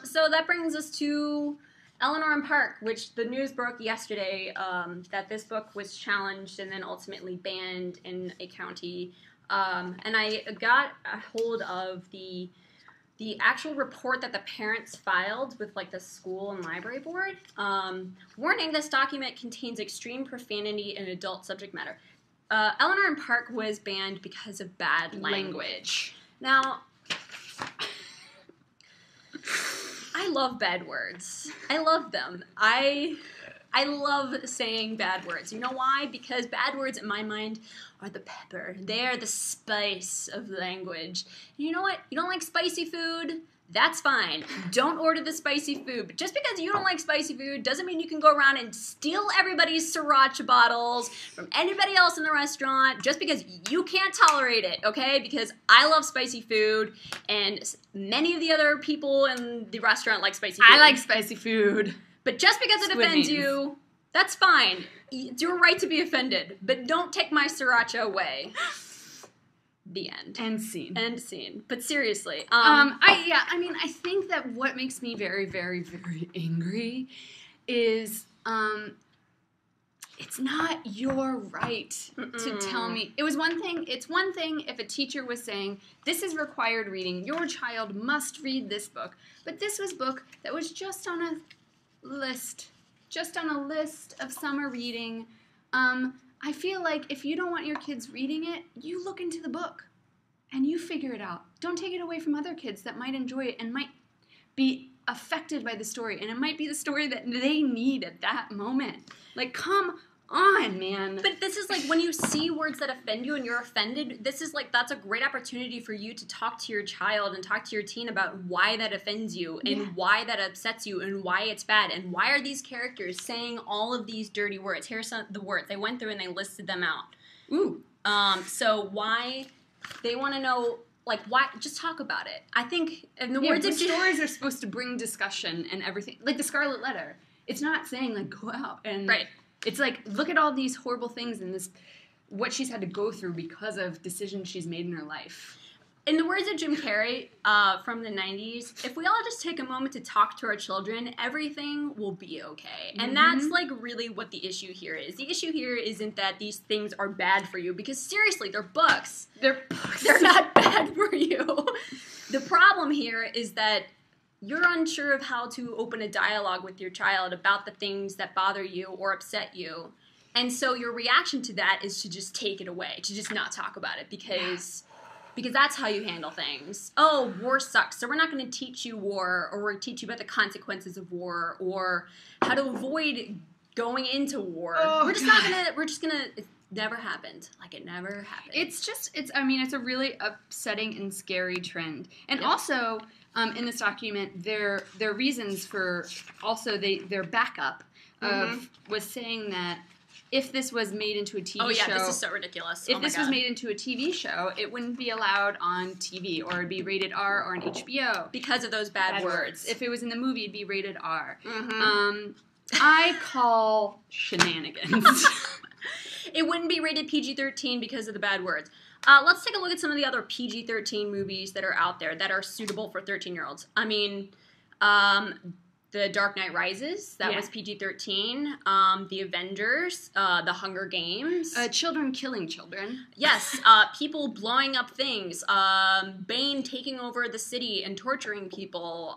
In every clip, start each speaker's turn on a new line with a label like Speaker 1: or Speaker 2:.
Speaker 1: So that brings us to Eleanor and Park, which the news broke yesterday that this book was challenged and then ultimately banned in a county. And I got a hold of the actual report that the parents filed with like the school and library board. Warning: this document contains extreme profanity and adult subject matter. Eleanor and Park was banned because of bad language. Now, I love bad words. I love them. I love saying bad words. You know why? Because bad words in my mind are the pepper. They're the spice of language. And you know what? You don't like spicy food? That's fine. Don't order the spicy food. But just because you don't like spicy food doesn't mean you can go around and steal everybody's sriracha bottles from anybody else in the restaurant just because you can't tolerate it, okay? Because I love spicy food, and many of the other people in the restaurant like spicy food.
Speaker 2: I like spicy food.
Speaker 1: But just because it offends you, that's fine. It's your right to be offended. But don't take my sriracha away. The end.
Speaker 2: End scene.
Speaker 1: End scene. But seriously.
Speaker 2: I think that what makes me very, very, very angry is it's not your right to tell me. It's one thing if a teacher was saying, this is required reading, your child must read this book. But this was a book that was just on a list of summer reading. I feel like if you don't want your kids reading it, you look into the book and you figure it out. Don't take it away from other kids that might enjoy it and might be affected by the story, and it might be the story that they need at that moment. Like, come on, man.
Speaker 1: But this is like when you see words that offend you and you're offended, this is like, that's a great opportunity for you to talk to your child and talk to your teen about why that offends you and why that upsets you and why it's bad and why are these characters saying all of these dirty words. Here's some the words they went through and they listed them out.
Speaker 2: Ooh.
Speaker 1: So why they want to know, like, why, just talk about it. I think in the words of
Speaker 2: stories are supposed to bring discussion and everything. Like the Scarlet Letter. It's not saying like go out and
Speaker 1: right.
Speaker 2: It's like, look at all these horrible things and what she's had to go through because of decisions she's made in her life.
Speaker 1: In the words of Jim Carrey from the 90s, if we all just take a moment to talk to our children, everything will be okay. And that's like really what the issue here is. The issue here isn't that these things are bad for you, because seriously, they're books. They're not bad for you. The problem here is that you're unsure of how to open a dialogue with your child about the things that bother you or upset you. And so your reaction to that is to just take it away, to just not talk about it, because that's how you handle things. Oh, war sucks, so we're not going to teach you war, or we're going to teach you about the consequences of war, or how to avoid going into war. We're just going to, it never happened. Like, it never happened.
Speaker 2: It's a really upsetting and scary trend. And also, in this document, their reasons for also their backup was saying that if this was made into a TV show...
Speaker 1: this is so ridiculous.
Speaker 2: If this was made into a TV show, it wouldn't be allowed on TV, or it'd be rated R or on HBO.
Speaker 1: Because of those bad words.
Speaker 2: If it was in the movie, it'd be rated R. I call shenanigans.
Speaker 1: It wouldn't be rated PG-13 because of the bad words. Let's take a look at some of the other PG-13 movies that are out there that are suitable for 13-year-olds. I mean, The Dark Knight Rises, that was PG-13. The Avengers, The Hunger Games.
Speaker 2: Children killing children.
Speaker 1: Yes, people blowing up things. Bane taking over the city and torturing people.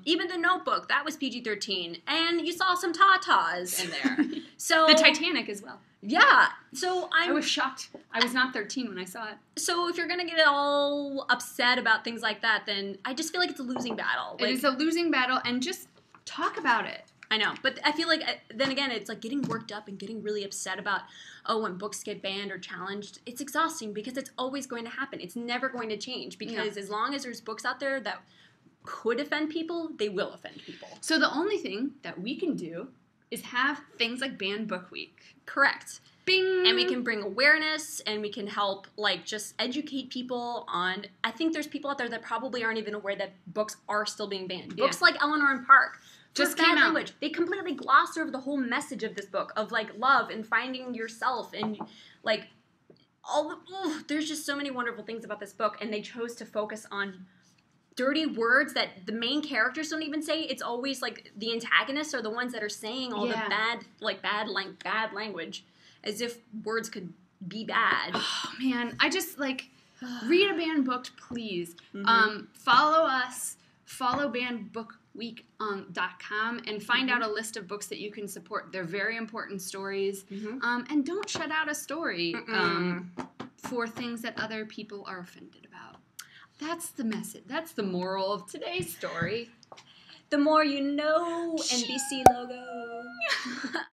Speaker 1: Even The Notebook, that was PG-13. And you saw some tatas in there. So
Speaker 2: the Titanic as well.
Speaker 1: Yeah, so I
Speaker 2: was shocked. I was not 13 when I saw it.
Speaker 1: So if you're going to get all upset about things like that, then I just feel like it's a losing battle.
Speaker 2: It is a losing battle, and just talk about it.
Speaker 1: I know, but I feel like, then again, it's like getting worked up and getting really upset about, when books get banned or challenged. It's exhausting because it's always going to happen. It's never going to change, because as long as there's books out there that could offend people, they will offend people.
Speaker 2: So the only thing that we can do is have things like Banned Book Week.
Speaker 1: Correct.
Speaker 2: Bing!
Speaker 1: And we can bring awareness, and we can help, like, just educate people on... I think there's people out there that probably aren't even aware that books are still being banned. Books like Eleanor and Park.
Speaker 2: Just came out.
Speaker 1: Language. They completely glossed over the whole message of this book of, like, love and finding yourself and, like, all the... there's just so many wonderful things about this book, and they chose to focus on dirty words that the main characters don't even say. It's always like the antagonists are the ones that are saying all the bad language, as if words could be bad.
Speaker 2: Oh man, I just like read a banned book, please. Follow us. Follow bandbookweek.com and find out a list of books that you can support. They're very important stories. And don't shut out a story for things that other people are offended about. That's the message. That's the moral of today's story.
Speaker 1: The more you know, NBC logo.